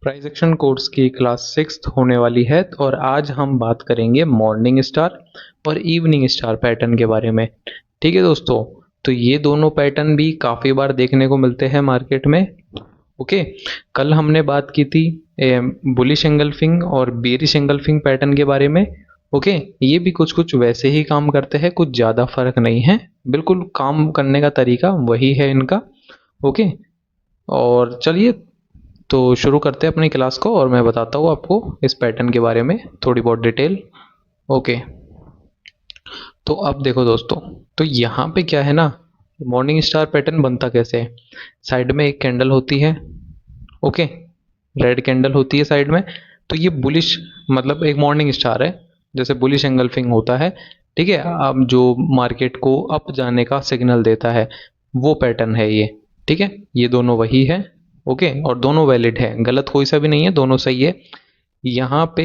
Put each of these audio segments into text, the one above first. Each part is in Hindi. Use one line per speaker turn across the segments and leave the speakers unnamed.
प्राइस एक्शन कोर्स की क्लास 6th होने वाली है और आज हम बात करेंगे मॉर्निंग स्टार और इवनिंग स्टार पैटर्न के बारे में। ठीक है दोस्तों, तो ये दोनों पैटर्न भी काफ़ी बार देखने को मिलते हैं मार्केट में। ओके, कल हमने बात की थी बुलिश एंगल्फिंग और बेरिश एंगल्फिंग पैटर्न के बारे में। ओके, ये भी कुछ कुछ वैसे ही काम करते हैं, कुछ ज़्यादा फर्क नहीं है, बिल्कुल काम करने का तरीका वही है इनका। ओके, और चलिए तो शुरू करते हैं अपनी क्लास को और मैं बताता हूँ आपको इस पैटर्न के बारे में थोड़ी बहुत डिटेल। ओके, तो अब देखो दोस्तों, तो यहाँ पे क्या है ना, मॉर्निंग स्टार पैटर्न बनता कैसे है। साइड में एक कैंडल होती है, ओके, रेड कैंडल होती है साइड में। तो ये बुलिश मतलब एक मॉर्निंग स्टार है, जैसे बुलिश एंगल्फिंग होता है। ठीक है, अब जो मार्केट को अप जाने का सिग्नल देता है वो पैटर्न है ये। ठीक है, ये दोनों वही है। ओके, और दोनों वैलिड है, गलत कोई सा भी नहीं है, दोनों सही है। यहाँ पे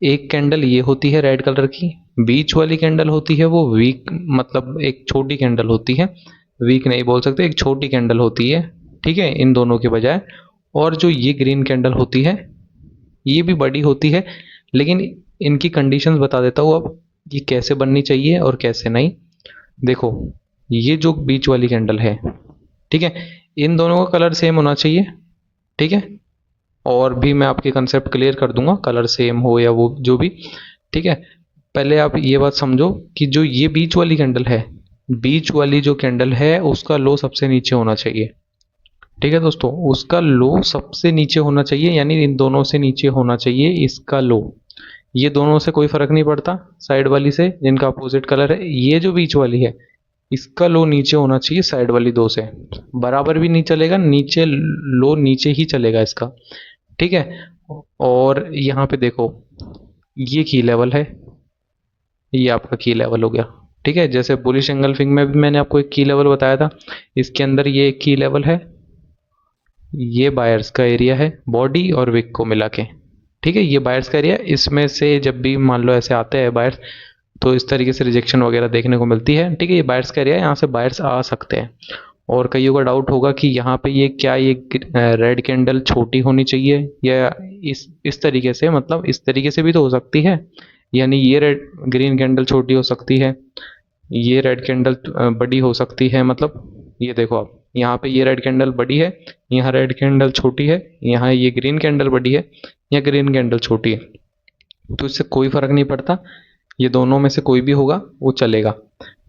एक कैंडल ये होती है रेड कलर की, बीच वाली कैंडल होती है वो वीक, मतलब एक छोटी कैंडल होती है, वीक नहीं बोल सकते, एक छोटी कैंडल होती है। ठीक है, इन दोनों के बजाय। और जो ये ग्रीन कैंडल होती है ये भी बड़ी होती है, लेकिन इनकी कंडीशंस बता देता हूँ अब, ये कैसे बननी चाहिए और कैसे नहीं। देखो, ये जो बीच वाली कैंडल है, ठीक है, इन दोनों का कलर सेम होना चाहिए। ठीक है, और भी मैं आपके कंसेप्ट क्लियर कर दूंगा, कलर सेम हो या वो जो भी। ठीक है, पहले आप ये बात समझो कि जो ये बीच वाली कैंडल है, बीच वाली जो कैंडल है उसका लो सबसे नीचे होना चाहिए। ठीक है दोस्तों, उसका लो सबसे नीचे होना चाहिए, यानी इन दोनों से नीचे होना चाहिए इसका लो। ये दोनों से कोई फर्क नहीं पड़ता, साइड वाली से जिनका अपोजिट कलर है। ये जो बीच वाली है इसका लो नीचे होना चाहिए साइड वाली दो से, बराबर भी नहीं चलेगा, नीचे लो नीचे ही चलेगा इसका। ठीक है, और यहाँ पे देखो, ये की लेवल है, ये आपका की लेवल हो गया। ठीक है, जैसे बुलिश एंगल्फिंग में भी मैंने आपको एक की लेवल बताया था, इसके अंदर ये एक की लेवल है, ये बायर्स का एरिया है बॉडी और विक को मिला के। ठीक है, ये बायर्स का एरिया, इसमें से जब भी मान लो ऐसे आते हैं बायर्स तो इस तरीके से रिजेक्शन वगैरह देखने को मिलती है। ठीक है, ये बायर्स का एरिया है, यहाँ से बायर्स आ सकते हैं। और कईयों का डाउट होगा कि यहाँ पे ये क्या, ये रेड कैंडल छोटी होनी चाहिए या इस तरीके से, मतलब इस तरीके से भी तो हो सकती है, यानी ये रेड ग्रीन कैंडल छोटी हो सकती है, ये रेड कैंडल बड़ी हो सकती है। मतलब ये देखो आप, यहाँ पे ये रेड कैंडल बड़ी है, यहाँ रेड कैंडल छोटी है, यहाँ ये ग्रीन कैंडल बड़ी है, या ग्रीन कैंडल छोटी है। तो इससे कोई फर्क नहीं पड़ता, ये दोनों में से कोई भी होगा वो चलेगा।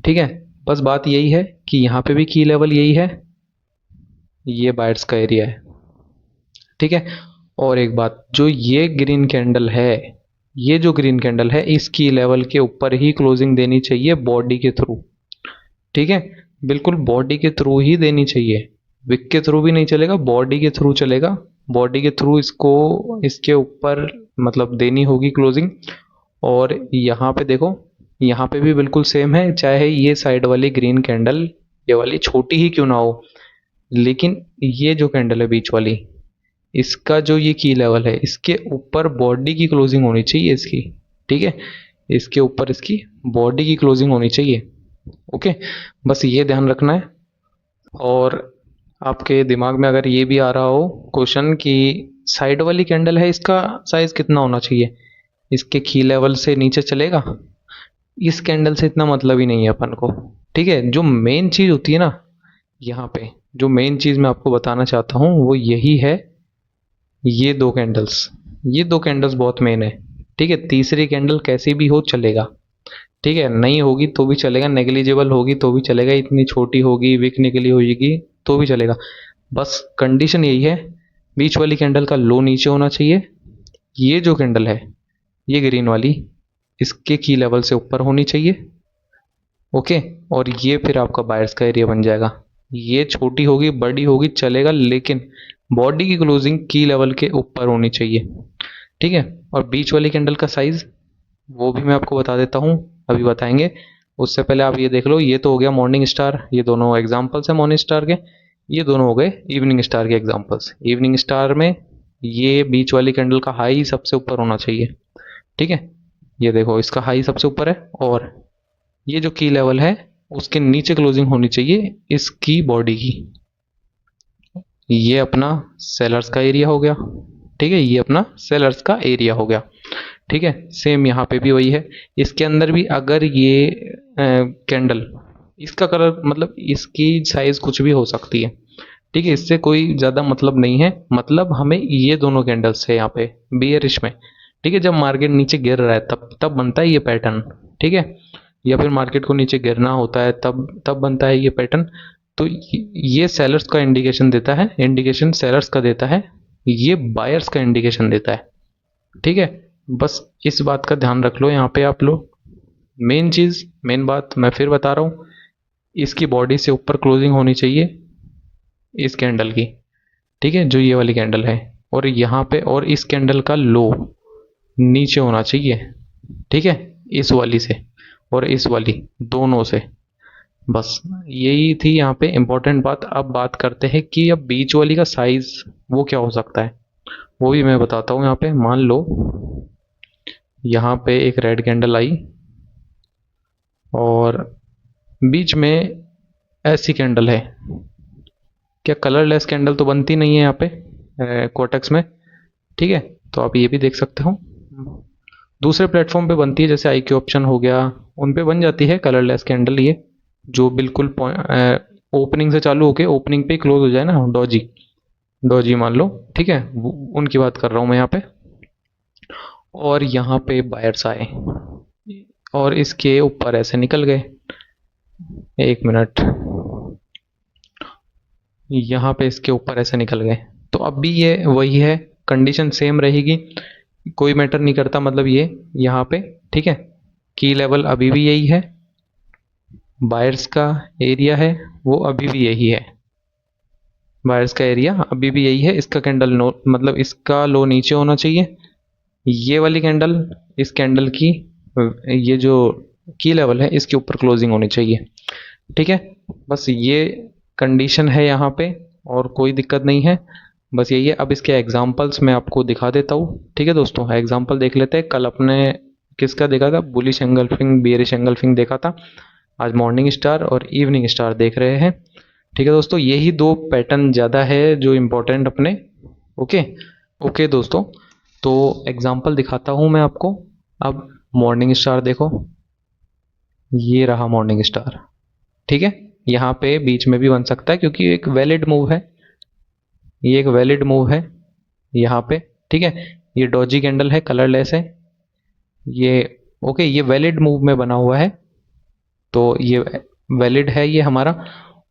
ठीक है, बस बात यही है कि यहाँ पे भी की लेवल यही है, ये बायर्स का एरिया है। ठीक है, और एक बात, जो ये ग्रीन कैंडल है, ये जो ग्रीन कैंडल है इसकी लेवल के ऊपर ही क्लोजिंग देनी चाहिए बॉडी के थ्रू। ठीक है, बिल्कुल बॉडी के थ्रू ही देनी चाहिए, विक के थ्रू भी नहीं चलेगा, बॉडी के थ्रू चलेगा। बॉडी के थ्रू इसको इसके ऊपर मतलब देनी होगी क्लोजिंग। और यहाँ पे देखो, यहाँ पे भी बिल्कुल सेम है, चाहे ये साइड वाली ग्रीन कैंडल ये वाली छोटी ही क्यों ना हो, लेकिन ये जो कैंडल है बीच वाली, इसका जो ये की लेवल है इसके ऊपर बॉडी की क्लोजिंग होनी चाहिए इसकी। ठीक है, इसके ऊपर इसकी बॉडी की क्लोजिंग होनी चाहिए। ओके, बस ये ध्यान रखना है। और आपके दिमाग में अगर ये भी आ रहा हो क्वेश्चन कि साइड वाली कैंडल है, इसका साइज कितना होना चाहिए, इसके की लेवल से नीचे चलेगा, इस कैंडल से इतना मतलब ही नहीं है अपन को। ठीक है, जो मेन चीज होती है ना, यहाँ पे जो मेन चीज मैं आपको बताना चाहता हूँ वो यही है, ये दो कैंडल्स, ये दो कैंडल्स बहुत मेन है। ठीक है, तीसरी कैंडल कैसी भी हो चलेगा। ठीक है, नहीं होगी तो भी चलेगा, नेग्लिजिबल होगी तो भी चलेगा, इतनी छोटी होगी वीक निकली होगी तो भी चलेगा। बस कंडीशन यही है, बीच वाली कैंडल का लो नीचे होना चाहिए, ये जो कैंडल है ये ग्रीन वाली, इसके की लेवल से ऊपर होनी चाहिए। ओके, और ये फिर आपका बायर्स का एरिया बन जाएगा। ये छोटी होगी बड़ी होगी चलेगा, लेकिन बॉडी की क्लोजिंग की लेवल के ऊपर होनी चाहिए। ठीक है, और बीच वाली कैंडल का साइज वो भी मैं आपको बता देता हूँ, अभी बताएंगे। उससे पहले आप ये देख लो, ये तो हो गया मॉर्निंग स्टार, ये दोनों एग्जाम्पल्स हैं मॉर्निंग स्टार के। ये दोनों हो गए इवनिंग स्टार के एग्जाम्पल्स। इवनिंग स्टार में ये बीच वाली कैंडल का हाई सबसे ऊपर होना चाहिए। ठीक है, ये देखो इसका हाई सबसे ऊपर है, और ये जो की लेवल है उसके नीचे क्लोजिंग होनी चाहिए इसकी बॉडी की। ये अपना सेलर्स का एरिया हो गया, ठीक है, ये अपना सेलर्स का एरिया हो गया, ठीक है। सेम यहाँ पे भी वही है। इसके अंदर भी अगर ये कैंडल, इसका कलर मतलब इसकी साइज कुछ भी हो सकती है, ठीक है, इससे कोई ज़्यादा मतलब नहीं है। मतलब हमें ये दोनों कैंडल्स है यहाँ पे बियरिश में, ठीक है, जब मार्केट नीचे गिर रहा है तब तब बनता है ये पैटर्न, ठीक है, या फिर मार्केट को नीचे गिरना होता है तब तब बनता है ये पैटर्न। तो ये सेलर्स का इंडिकेशन देता है, इंडिकेशन सेलर्स का देता है, ये बायर्स का इंडिकेशन देता है, ठीक है। बस इस बात का ध्यान रख लो यहाँ पे आप लोग। मेन चीज़, मेन बात मैं फिर बता रहा हूँ, इसकी बॉडी से ऊपर क्लोजिंग होनी चाहिए इस कैंडल की, ठीक है, जो ये वाली कैंडल है। और यहाँ पे और इस कैंडल का लो नीचे होना चाहिए, ठीक है, इस वाली से और इस वाली दोनों से। बस यही थी यहाँ पे इम्पोर्टेंट बात। अब बात करते हैं कि अब बीच वाली का साइज वो क्या हो सकता है, वो भी मैं बताता हूँ। यहाँ पे मान लो यहाँ पे एक रेड कैंडल आई और बीच में ऐसी कैंडल है, क्या कलरलेस कैंडल तो बनती नहीं है यहाँ पे कोटेक्स में, ठीक है, तो आप ये भी देख सकते हो। दूसरे प्लेटफॉर्म पे बनती है, जैसे आई क्यू ऑप्शन हो गया, उन पे बन जाती है कलरलेस कैंडल, ये जो बिल्कुल ओपनिंग से चालू होके ओपनिंग पे क्लोज हो जाए ना, डॉजी डॉजी मान लो, ठीक है, उनकी बात कर रहा हूँ मैं यहाँ पे। और यहाँ पे बायर्स आए और इसके ऊपर ऐसे निकल गए, एक मिनट, यहाँ पे इसके ऊपर ऐसे निकल गए, तो अब भी ये वही है, कंडीशन सेम रहेगी, कोई मैटर नहीं करता, मतलब ये यहाँ पे, ठीक है, की लेवल अभी भी यही है, बायर्स का एरिया है वो अभी भी यही है, बायर्स का एरिया अभी भी यही है। इसका कैंडल नो मतलब इसका लो नीचे होना चाहिए, ये वाली कैंडल, इस कैंडल की ये जो की लेवल है इसके ऊपर क्लोजिंग होनी चाहिए, ठीक है। बस ये कंडीशन है यहाँ पे और कोई दिक्कत नहीं है, बस यही है। अब इसके एग्जांपल्स मैं आपको दिखा देता हूँ, ठीक है दोस्तों, एग्जांपल देख लेते हैं। कल अपने किसका देखा था, बुलिश एंगल्फिंग बेयरिश एंगल्फिंग देखा था, आज मॉर्निंग स्टार और इवनिंग स्टार देख रहे हैं, ठीक है दोस्तों। यही दो पैटर्न ज़्यादा है जो इम्पोर्टेंट अपने, ओके। ओके दोस्तों, तो एग्जांपल दिखाता हूँ मैं आपको। अब मॉर्निंग स्टार देखो, ये रहा मॉर्निंग स्टार, ठीक है, यहाँ पे बीच में भी बन सकता है क्योंकि एक वैलिड मूव है, ये एक वैलिड मूव है यहाँ पे, ठीक है। ये डॉजी कैंडल है, कलरलेस है, ये ओके, ये वैलिड मूव में बना हुआ है, तो ये वैलिड है ये हमारा।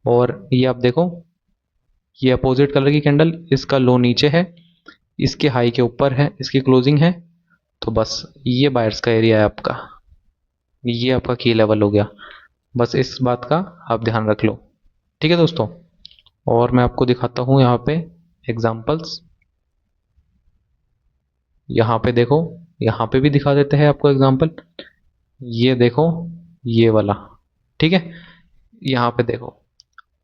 और ये आप देखो, ये अपोजिट कलर की कैंडल, इसका लो नीचे है, इसके हाई के ऊपर है, इसकी क्लोजिंग है, तो बस ये बायर्स का एरिया है आपका, ये आपका की लेवल हो गया। बस इस बात का आप ध्यान रख लो, ठीक है दोस्तों। और मैं आपको दिखाता हूँ यहाँ पे एग्जांपल्स, यहाँ पे देखो, यहाँ पे भी दिखा देते हैं आपको एग्जांपल, ये देखो, ये वाला, ठीक है, यहाँ पे देखो।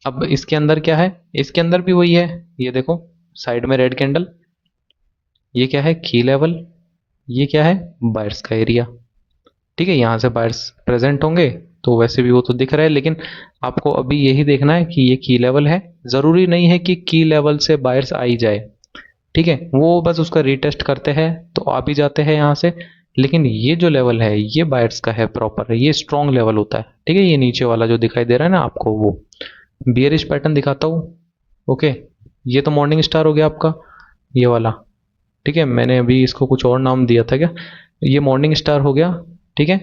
अब इसके अंदर क्या है, इसके अंदर भी वही है, ये देखो साइड में रेड कैंडल, ये क्या है, की लेवल, ये क्या है, बायर्स का एरिया, ठीक है। यहाँ से बायर्स प्रेजेंट होंगे तो वैसे भी वो तो दिख रहा है, लेकिन आपको अभी यही देखना है कि ये की लेवल है, ज़रूरी नहीं है कि की लेवल से बायर्स आ ही जाए, ठीक है, वो बस उसका रीटेस्ट करते हैं तो आ भी जाते हैं यहाँ से। लेकिन ये जो लेवल है ये बायर्स का है प्रॉपर, ये स्ट्रॉन्ग लेवल होता है, ठीक है। ये नीचे वाला जो दिखाई दे रहा है ना आपको, वो बियरिश पैटर्न दिखाता हूँ, ओके। ये तो मॉर्निंग स्टार हो गया आपका, ये वाला, ठीक है, मैंने अभी इसको कुछ और नाम दिया था क्या, ये मॉर्निंग स्टार हो गया, ठीक है,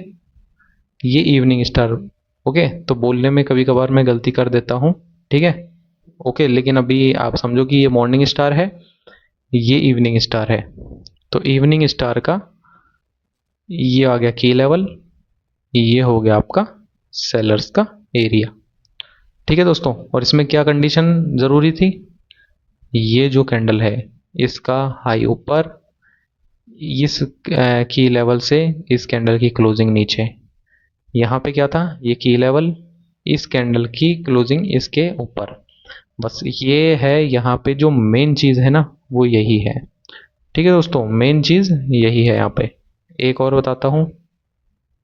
ये इवनिंग स्टार, ओके। तो बोलने में कभी कभार मैं गलती कर देता हूँ, ठीक है, ओके, लेकिन अभी आप समझो कि ये मॉर्निंग स्टार है, ये इवनिंग स्टार है, तो इवनिंग स्टार का ये आ गया की लेवल, ये हो गया आपका सेलर्स का एरिया, ठीक है दोस्तों। और इसमें क्या कंडीशन ज़रूरी थी, ये जो कैंडल है इसका हाई ऊपर, इस की लेवल से इस कैंडल की क्लोजिंग नीचे, यहाँ पे क्या था, ये की लेवल, इस कैंडल की क्लोजिंग इसके ऊपर, बस ये है यहाँ पे जो मेन चीज़ है ना, वो यही है, ठीक है दोस्तों, मेन चीज़ यही है यहाँ पे। एक और बताता हूँ,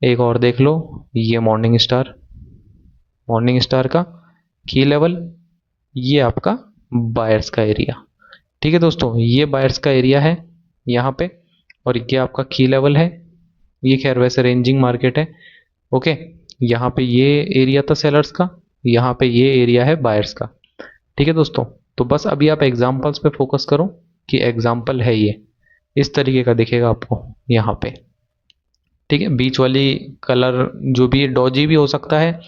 एक और देख लो, ये मॉर्निंग स्टार, मॉर्निंग स्टार का की लेवल, ये आपका बायर्स का एरिया। ठीक है दोस्तों, ये बायर्स का एरिया है यहाँ पे, और ये आपका की लेवल है। ये खैर वैसे रेंजिंग मार्केट है। ओके, यहाँ पे ये एरिया था सेलर्स का, यहाँ पे ये एरिया है बायर्स का। ठीक है दोस्तों, तो बस अभी आप एग्जाम्पल्स पे फोकस करो कि एग्जाम्पल है ये इस तरीके का दिखेगा आपको यहाँ पे। ठीक है, बीच वाली कलर जो भी डॉजी भी हो सकता है,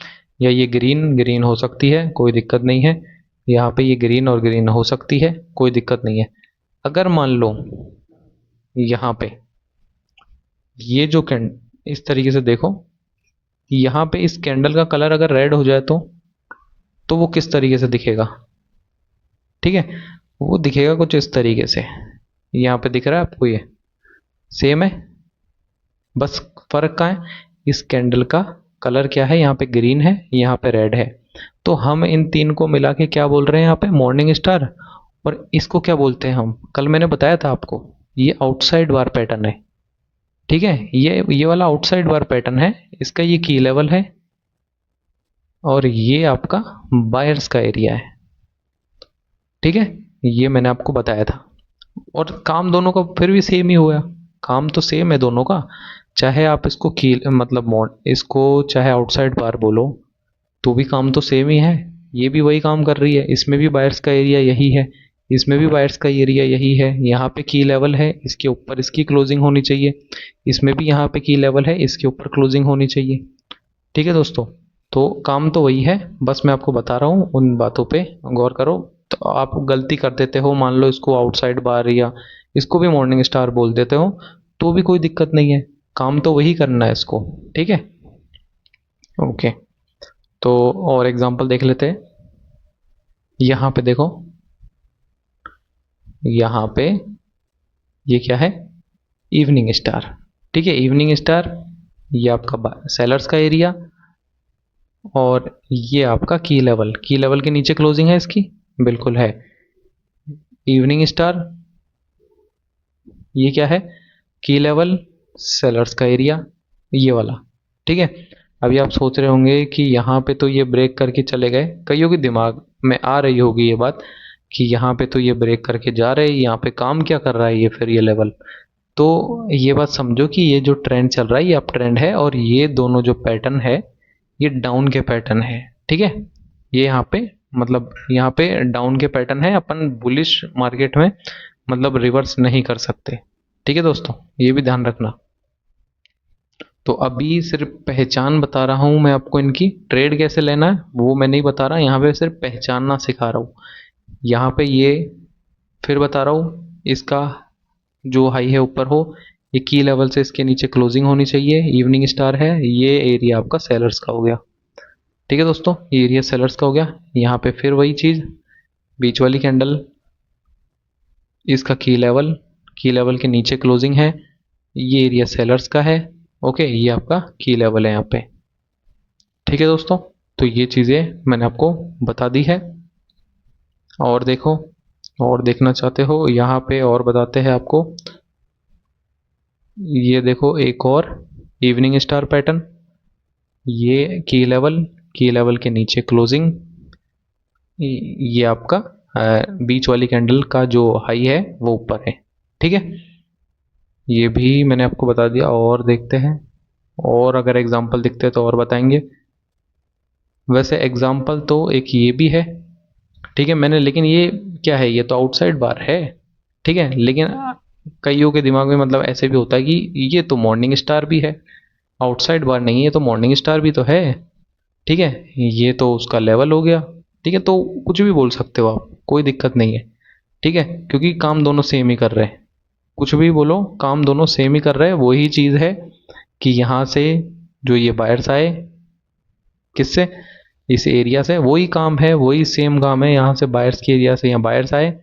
या ये ग्रीन ग्रीन हो सकती है, कोई दिक्कत नहीं है। यहाँ पे ये ग्रीन और ग्रीन हो सकती है, कोई दिक्कत नहीं है। अगर मान लो यहाँ पे ये जो कैंड इस तरीके से देखो, यहाँ पे इस कैंडल का कलर अगर रेड हो जाए तो वो किस तरीके से दिखेगा? ठीक है, वो दिखेगा कुछ इस तरीके से। यहाँ पे दिख रहा है आपको, ये सेम है, बस फर्क कहाँ है? इस कैंडल का कलर क्या है, यहाँ पे ग्रीन है, यहाँ पे रेड है। तो हम इन तीन को मिला के क्या बोल रहे हैं यहाँ पे? Morning star. और इसको क्या बोलते हैं हम? कल मैंने बताया था आपको, ये आउटसाइड बार पैटर्न है। ठीक है, ये वाला आउटसाइड बार पैटर्न है, इसका ये की लेवल है, और ये आपका बायर्स का एरिया है। ठीक है, ये मैंने आपको बताया था। और काम दोनों का फिर भी सेम ही हुआ, काम तो सेम है दोनों का। चाहे आप इसको की मतलब इसको चाहे आउटसाइड बार बोलो, तो भी काम तो सेम ही है। ये भी वही काम कर रही है, इसमें भी बायर्स का एरिया यही है, इसमें भी बायर्स का एरिया यही है। यहाँ पे की लेवल है, इसके ऊपर इसकी क्लोजिंग होनी चाहिए। इसमें भी यहाँ पे की लेवल है, इसके ऊपर क्लोजिंग होनी चाहिए। ठीक है दोस्तों, तो काम तो वही है, बस मैं आपको बता रहा हूँ, उन बातों पे गौर करो। तो आप गलती कर देते हो, मान लो इसको आउटसाइड बार या इसको भी मॉर्निंग स्टार बोल देते हो, तो भी कोई दिक्कत नहीं है, काम तो वही करना है इसको। ठीक है, ओके। तो और एग्जांपल देख लेते हैं। यहाँ पे देखो, यहाँ पे ये क्या है? Evening star. ठीक है, इवनिंग स्टार, ये आपका सेलर्स का एरिया, और ये आपका की लेवल के नीचे क्लोजिंग है इसकी, बिल्कुल है। इवनिंग स्टार, ये क्या है? की लेवल, सेलर्स का एरिया, ये वाला। ठीक है, अभी आप सोच रहे होंगे कि यहाँ पे तो ये ब्रेक करके चले गए, कईयों के दिमाग में आ रही होगी ये बात कि यहाँ पे तो ये ब्रेक करके जा रहे हैं, यहाँ पे काम क्या कर रहा है ये, फिर ये लेवल। तो ये बात समझो कि ये जो ट्रेंड चल रहा है ये अप ट्रेंड है, और ये दोनों जो पैटर्न है ये डाउन के पैटर्न है। ठीक है, ये यहाँ पे मतलब यहाँ पे डाउन के पैटर्न है, अपन बुलिश मार्केट में मतलब रिवर्स नहीं कर सकते। ठीक है दोस्तों, ये भी ध्यान रखना। तो अभी सिर्फ पहचान बता रहा हूँ मैं आपको, इनकी ट्रेड कैसे लेना है वो मैं नहीं बता रहा, यहाँ पे सिर्फ पहचानना सिखा रहा हूँ। यहाँ पे ये फिर बता रहा हूँ, इसका जो हाई है ऊपर हो, ये की लेवल से इसके नीचे क्लोजिंग होनी चाहिए, इवनिंग स्टार है, ये एरिया आपका सेलर्स का हो गया। ठीक है दोस्तों, ये एरिया सेलर्स का हो गया। यहाँ पे फिर वही चीज़, बीच वाली कैंडल, इसका की लेवल के नीचे क्लोजिंग है, ये एरिया सेलर्स का है। ओके, ये आपका की लेवल है यहाँ पे। ठीक है दोस्तों, तो ये चीज़ें मैंने आपको बता दी है। और देखो, और देखना चाहते हो यहाँ पे और बताते हैं आपको। ये देखो एक और इवनिंग स्टार पैटर्न, ये की लेवल के नीचे क्लोजिंग, ये आपका बीच वाली कैंडल का जो हाई है वो ऊपर है। ठीक है, ये भी मैंने आपको बता दिया। और देखते हैं, और अगर एग्जांपल दिखते हैं तो और बताएंगे। वैसे एग्जांपल तो एक ये भी है। ठीक है, मैंने, लेकिन ये क्या है, ये तो आउटसाइड बार है। ठीक है, लेकिन कईयों के दिमाग में मतलब ऐसे भी होता है कि ये तो मॉर्निंग स्टार भी है, आउटसाइड बार नहीं है तो मॉर्निंग स्टार भी तो है। ठीक है, ये तो उसका लेवल हो गया। ठीक है, तो कुछ भी बोल सकते हो आप, कोई दिक्कत नहीं है। ठीक है, क्योंकि काम दोनों सेम ही कर रहे हैं, कुछ भी बोलो, काम दोनों सेम ही कर रहे हैं। वही चीज़ है कि यहाँ से जो ये बायर्स आए, किससे? इस एरिया से, वही काम है, वही सेम काम है। यहाँ से बायर्स के एरिया से यहाँ बायर्स आए,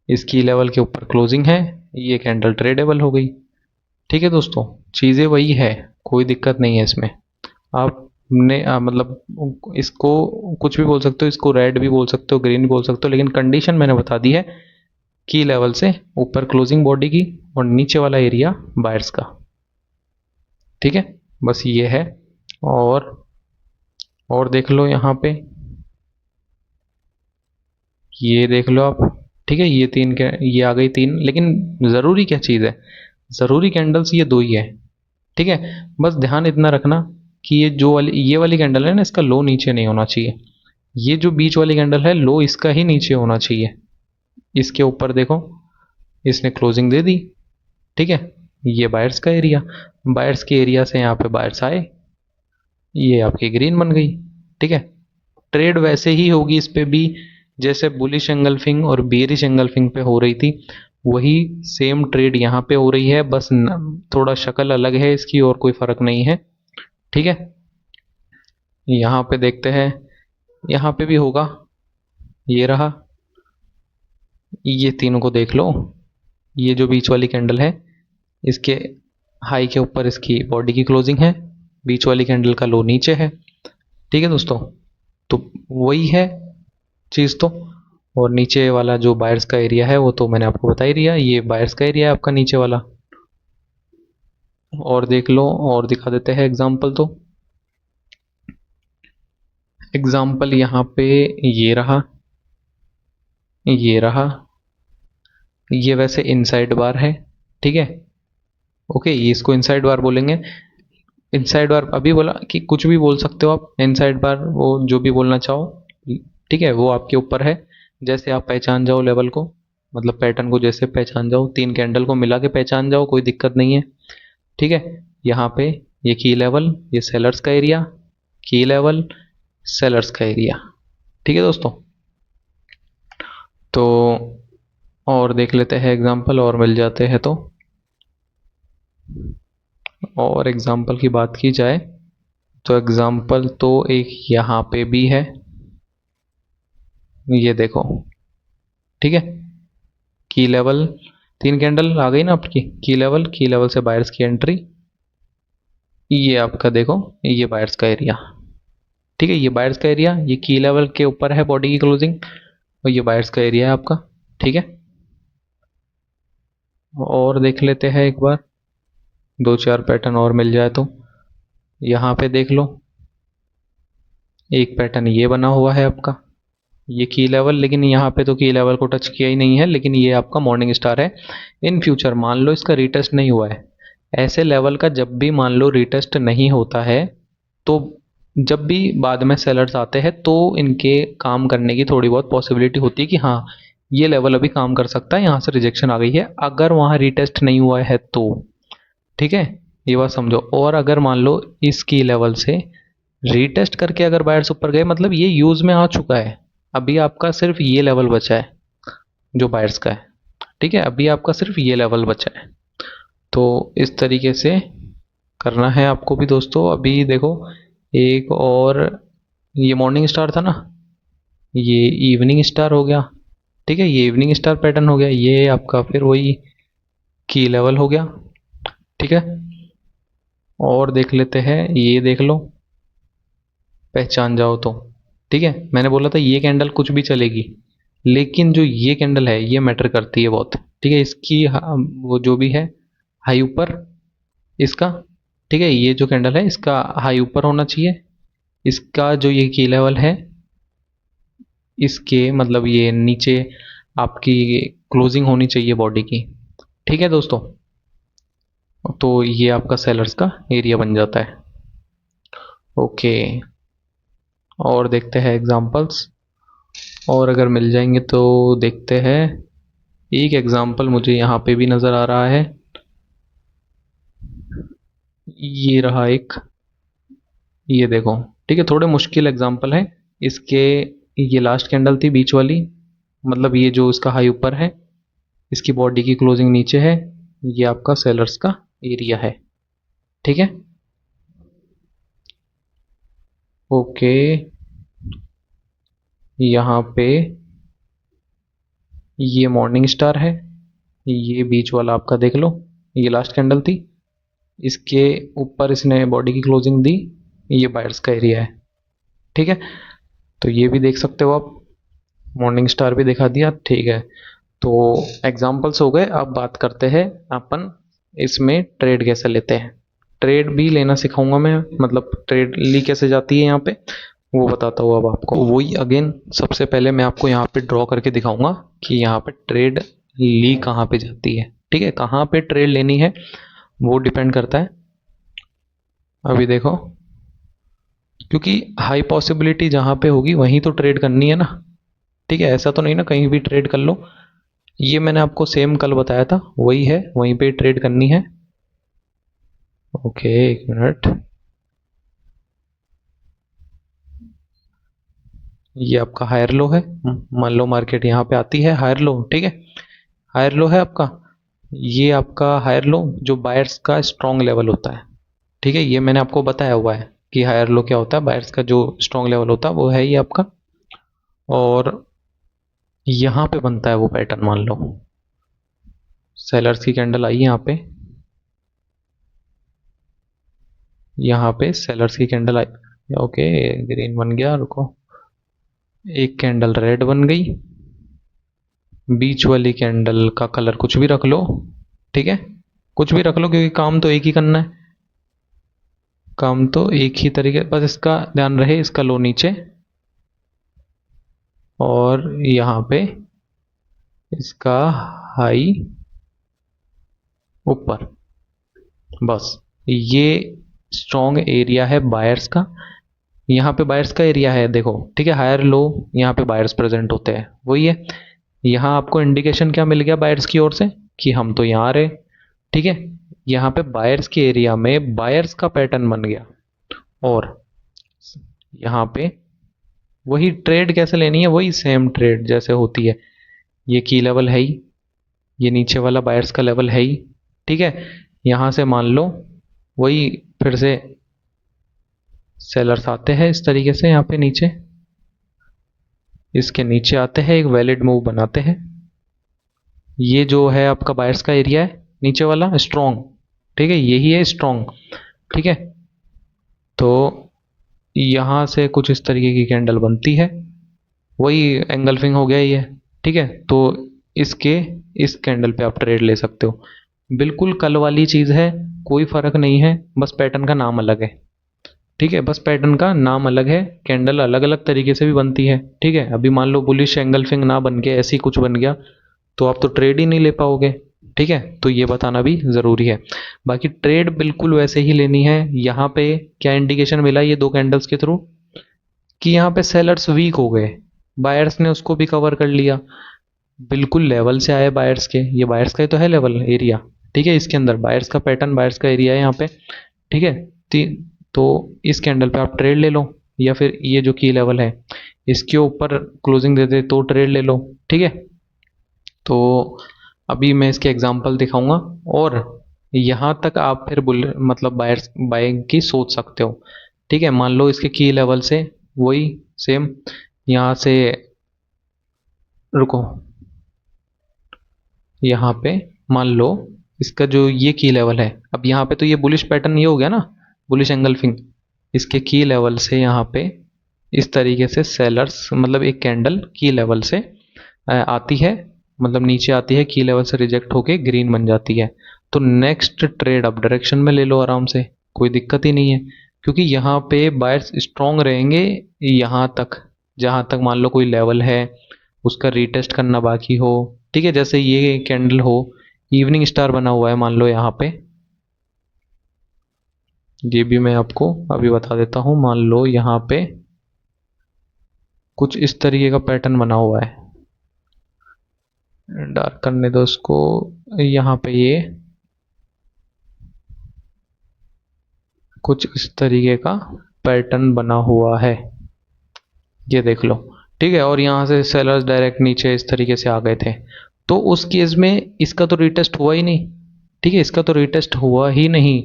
इसकी लेवल के ऊपर क्लोजिंग है, ये कैंडल ट्रेडेबल हो गई। ठीक है दोस्तों, चीज़ें वही है, कोई दिक्कत नहीं है इसमें। आपने मतलब इसको कुछ भी बोल सकते हो, इसको रेड भी बोल सकते हो, ग्रीन भी बोल सकते हो, लेकिन कंडीशन मैंने बता दी है, की लेवल से ऊपर क्लोजिंग बॉडी की, और नीचे वाला एरिया बायर्स का। ठीक है, बस ये है। और देख लो यहाँ पे, ये देख लो आप। ठीक है, ये तीन के ये आ गई तीन, लेकिन ज़रूरी क्या चीज़ है, ज़रूरी कैंडल्स ये दो ही है। ठीक है, बस ध्यान इतना रखना कि ये वाली कैंडल है ना, इसका लो नीचे नहीं होना चाहिए। ये जो बीच वाली कैंडल है, लो इसका ही नीचे होना चाहिए। इसके ऊपर देखो, इसने क्लोजिंग दे दी। ठीक है, ये बायर्स का एरिया, बायर्स के एरिया से यहाँ पे बायर्स आए, ये आपकी ग्रीन बन गई। ठीक है, ट्रेड वैसे ही होगी इस पे भी, जैसे बुलिश एंगल्फिंग और बेरिश एंगल्फिंग पे हो रही थी, वही सेम ट्रेड यहाँ पे हो रही है, बस थोड़ा शक्ल अलग है इसकी, और कोई फर्क नहीं है। ठीक है, यहाँ पे देखते हैं, यहाँ पे भी होगा। ये रहा, ये तीनों को देख लो। ये जो बीच वाली कैंडल है, इसके हाई के ऊपर इसकी बॉडी की क्लोजिंग है, बीच वाली कैंडल का लो नीचे है। ठीक है दोस्तों, तो वही है चीज़ तो। और नीचे वाला जो बायर्स का एरिया है वो तो मैंने आपको बता ही दिया, ये बायर्स का एरिया है आपका नीचे वाला। और देख लो, और दिखा देते हैं एग्जाम्पल तो। एग्जाम्पल यहाँ पे ये रहा, ये रहा, ये वैसे इनसाइड बार है। ठीक है, ओके, ये इसको इनसाइड बार बोलेंगे। इनसाइड बार अभी बोला कि कुछ भी बोल सकते हो आप, इनसाइड बार वो जो भी बोलना चाहो। ठीक है, वो आपके ऊपर है, जैसे आप पहचान जाओ लेवल को, मतलब पैटर्न को जैसे पहचान जाओ, तीन कैंडल को मिला के पहचान जाओ, कोई दिक्कत नहीं है। ठीक है, यहाँ पे ये की लेवल, ये सेलर्स का एरिया, की लेवल, सेलर्स का एरिया। ठीक है दोस्तों, तो और देख लेते हैं एग्जांपल, और मिल जाते हैं तो। और एग्जांपल की बात की जाए तो एग्जांपल तो एक यहाँ पे भी है, ये देखो। ठीक है, की लेवल, तीन कैंडल आ गई ना आपकी, की लेवल से बायर्स की एंट्री, ये आपका देखो, ये बायर्स का एरिया। ठीक है, ये बायर्स का एरिया, ये की लेवल के ऊपर है बॉडी की क्लोजिंग, और ये बायर्स का एरिया है आपका। ठीक है, और देख लेते हैं एक बार, दो चार पैटर्न और मिल जाए तो। यहाँ पे देख लो, एक पैटर्न ये बना हुआ है आपका, ये की लेवल, लेकिन यहाँ पे तो की लेवल को टच किया ही नहीं है, लेकिन ये आपका मॉर्निंग स्टार है। इन फ्यूचर मान लो इसका रीटेस्ट नहीं हुआ है, ऐसे लेवल का जब भी मान लो रीटेस्ट नहीं होता है, तो जब भी बाद में सेलर्स आते हैं तो इनके काम करने की थोड़ी बहुत पॉसिबिलिटी होती है कि हाँ, ये लेवल अभी काम कर सकता है, यहाँ से रिजेक्शन आ गई है, अगर वहाँ रीटेस्ट नहीं हुआ है तो। ठीक है, ये बात समझो। और अगर मान लो इस की लेवल से रीटेस्ट करके अगर बायर्स ऊपर गए, मतलब ये यूज में आ चुका है, अभी आपका सिर्फ ये लेवल बचा है जो बायर्स का है। ठीक है, अभी आपका सिर्फ ये लेवल बचा है, तो इस तरीके से करना है आपको भी दोस्तों। अभी देखो, एक और, ये मॉर्निंग स्टार था ना, ये इवनिंग स्टार हो गया। ठीक है, ये इवनिंग स्टार पैटर्न हो गया, ये आपका फिर वही की लेवल हो गया। ठीक है, और देख लेते हैं, ये देख लो, पहचान जाओ तो। ठीक है, मैंने बोला था ये कैंडल कुछ भी चलेगी, लेकिन जो ये कैंडल है ये मैटर करती है बहुत। ठीक है, इसकी वो जो भी है, हाई ऊपर इसका। ठीक है, ये जो कैंडल है इसका हाई ऊपर होना चाहिए, इसका जो ये की लेवल है, इसके मतलब ये नीचे आपकी क्लोजिंग होनी चाहिए बॉडी की। ठीक है दोस्तों, तो ये आपका सेलर्स का एरिया बन जाता है। ओके, और देखते हैं एग्जांपल्स, और अगर मिल जाएंगे तो देखते हैं। एक एग्जांपल मुझे यहाँ पे भी नज़र आ रहा है, ये रहा एक, ये देखो। ठीक है, थोड़े मुश्किल एग्जांपल है इसके। ये लास्ट कैंडल थी बीच वाली, मतलब ये जो इसका हाई ऊपर है, इसकी बॉडी की क्लोजिंग नीचे है, ये आपका सेलर्स का एरिया है। ठीक है, ओके, यहाँ पे ये मॉर्निंग स्टार है, ये बीच वाला आपका देख लो, ये लास्ट कैंडल थी, इसके ऊपर इसने बॉडी की क्लोजिंग दी, ये बायर्स का एरिया है। ठीक है, तो ये भी देख सकते हो आप, मॉर्निंग स्टार भी दिखा दिया। ठीक है, तो एग्जाम्पल्स हो गए, अब बात करते हैं अपन इसमें ट्रेड कैसे लेते हैं। ट्रेड भी लेना सिखाऊंगा मैं, मतलब ट्रेड ली कैसे जाती है यहाँ पे, वो बताता हूँ अब आपको। वही अगेन सबसे पहले मैं आपको यहाँ पे ड्रॉ करके दिखाऊंगा कि यहाँ पे ट्रेड ली कहाँ पे जाती है। ठीक है, कहाँ पे ट्रेड लेनी है वो डिपेंड करता है। अभी देखो, क्योंकि हाई पॉसिबिलिटी जहाँ पे होगी वहीं तो ट्रेड करनी है ना। ठीक है, ऐसा तो नहीं ना कहीं भी ट्रेड कर लो। ये मैंने आपको सेम कल बताया था, वही है, वहीं पे ट्रेड करनी है। ओके, एक मिनट। ये आपका हायर लो है। मान लो मार्केट यहाँ पे आती है हायर लो। ठीक है, हायर लो है आपका, ये आपका हायर लो जो बायर्स का स्ट्रॉन्ग लेवल होता है। ठीक है, ये मैंने आपको बताया हुआ है कि हायर लो क्या होता है, बायर्स का जो स्ट्रॉन्ग लेवल होता है वो है ये आपका। और यहाँ पे बनता है वो पैटर्न, मान लो सेलर्स की कैंडल आई यहाँ पे, यहाँ पे सेलर्स की कैंडल आई। ओके, ग्रीन बन गया, रुको। एक कैंडल रेड बन गई, बीच वाली कैंडल का कलर कुछ भी रख लो। ठीक है, कुछ भी रख लो क्योंकि काम तो एक ही करना है। काम तो एक ही तरीके, बस इसका ध्यान रहे इसका लो नीचे और यहाँ पे इसका हाई ऊपर। बस ये स्ट्रॉन्ग एरिया है बायर्स का। यहाँ पे बायर्स का एरिया है देखो। ठीक है, हायर लो यहाँ पे बायर्स प्रेजेंट होते हैं, वही है। यहाँ आपको इंडिकेशन क्या मिल गया बायर्स की ओर से कि हम तो यहाँ आ रहे। ठीक है, यहाँ पे बायर्स के एरिया में बायर्स का पैटर्न बन गया। और यहाँ पे वही ट्रेड कैसे लेनी है, वही सेम ट्रेड जैसे होती है। ये की लेवल है ही, ये नीचे वाला बायर्स का लेवल है ही। ठीक है, यहाँ से मान लो वही फिर से सेलर्स आते हैं इस तरीके से, यहाँ पे नीचे इसके नीचे आते हैं, एक वैलिड मूव बनाते हैं। ये जो है आपका बायर्स का एरिया है नीचे वाला स्ट्रॉन्ग। ठीक है, यही है स्ट्रॉन्ग। ठीक है, तो यहाँ से कुछ इस तरीके की कैंडल बनती है, वही एंगल्फिंग हो गया ये। ठीक है, तो इसके इस कैंडल पे आप ट्रेड ले सकते हो। बिल्कुल कल वाली चीज़ है, कोई फर्क नहीं है, बस पैटर्न का नाम अलग है। ठीक है, बस पैटर्न का नाम अलग है, कैंडल अलग अलग तरीके से भी बनती है। ठीक है, अभी मान लो बुलिश एंगल्फिंग ना बन के ऐसी कुछ बन गया तो आप तो ट्रेड ही नहीं ले पाओगे। ठीक है, तो ये बताना भी ज़रूरी है। बाकी ट्रेड बिल्कुल वैसे ही लेनी है। यहाँ पे क्या इंडिकेशन मिला ये दो कैंडल्स के थ्रू कि यहाँ पे सेलर्स वीक हो गए, बायर्स ने उसको भी कवर कर लिया। बिल्कुल लेवल से आए बायर्स के, ये बायर्स का ही तो है लेवल एरिया। ठीक है, इसके अंदर बायर्स का पैटर्न, बायर्स का एरिया है यहाँ पे। ठीक है, तो इस कैंडल पे आप ट्रेड ले लो, या फिर ये जो की लेवल है इसके ऊपर क्लोजिंग दे दे तो ट्रेड ले लो। ठीक है, तो अभी मैं इसके एग्जांपल दिखाऊंगा और यहाँ तक आप फिर मतलब बायर्स बाइंग की सोच सकते हो। ठीक है, मान लो इसके की लेवल से वही सेम यहाँ से, रुको, यहाँ पे मान लो इसका जो ये की लेवल है, अब यहाँ पे तो ये बुलिश पैटर्न ये हो गया ना, बुलिश एंगल्फिंग। इसके की लेवल से यहाँ पे इस तरीके से सेलर्स मतलब एक कैंडल की लेवल से आती है, मतलब नीचे आती है, की लेवल से रिजेक्ट होके ग्रीन बन जाती है। तो नेक्स्ट ट्रेड अप डायरेक्शन में ले लो आराम से, कोई दिक्कत ही नहीं है। क्योंकि यहाँ पे बायर्स स्ट्रॉन्ग रहेंगे यहाँ तक, जहाँ तक मान लो कोई लेवल है उसका रीटेस्ट करना बाकी हो। ठीक है, जैसे ये कैंडल हो, इवनिंग स्टार बना हुआ है मान लो यहाँ पे, ये भी मैं आपको अभी बता देता हूँ। मान लो यहाँ पे कुछ इस तरीके का पैटर्न बना हुआ है, डार्क करने दो उसको। यहाँ पे ये कुछ इस तरीके का पैटर्न बना हुआ है, ये देख लो। ठीक है, और यहाँ से सेलर्स डायरेक्ट नीचे इस तरीके से आ गए थे, तो उस केस में इसका तो रीटेस्ट हुआ ही नहीं। ठीक है, इसका तो रीटेस्ट हुआ ही नहीं,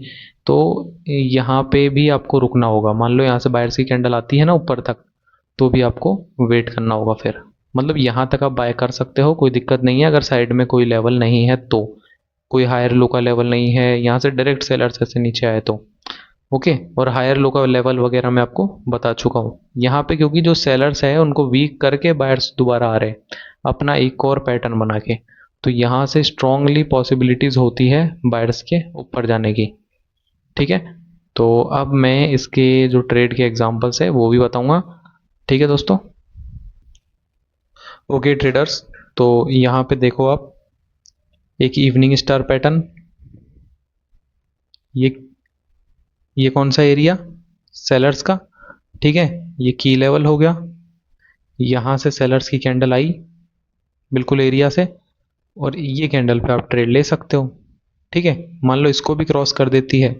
तो यहाँ पे भी आपको रुकना होगा। मान लो यहाँ से बायर्स की कैंडल आती है ना ऊपर तक, तो भी आपको वेट करना होगा फिर। मतलब यहाँ तक आप बाय कर सकते हो, कोई दिक्कत नहीं है, अगर साइड में कोई लेवल नहीं है तो, कोई हायर लो का लेवल नहीं है, यहाँ से डायरेक्ट सेलर्स ऐसे नीचे आए तो। ओके, और हायर लो का लेवल वगैरह मैं आपको बता चुका हूँ। यहाँ पे क्योंकि जो सेलर्स है उनको वीक करके बायर्स दोबारा आ रहे हैं अपना एक और पैटर्न बना के, तो यहाँ से स्ट्रांगली पॉसिबिलिटीज़ होती है बायर्स के ऊपर जाने की। ठीक है, तो अब मैं इसके जो ट्रेड के एग्जांपल्स है वो भी बताऊंगा। ठीक है दोस्तों। ओके ट्रेडर्स, तो यहाँ पे देखो आप एक इवनिंग स्टार पैटर्न, ये ये कौन सा एरिया, सेलर्स का। ठीक है, ये की लेवल हो गया, यहाँ से सेलर्स की कैंडल आई बिल्कुल एरिया से, और ये कैंडल पे आप ट्रेड ले सकते हो। ठीक है, मान लो इसको भी क्रॉस कर देती है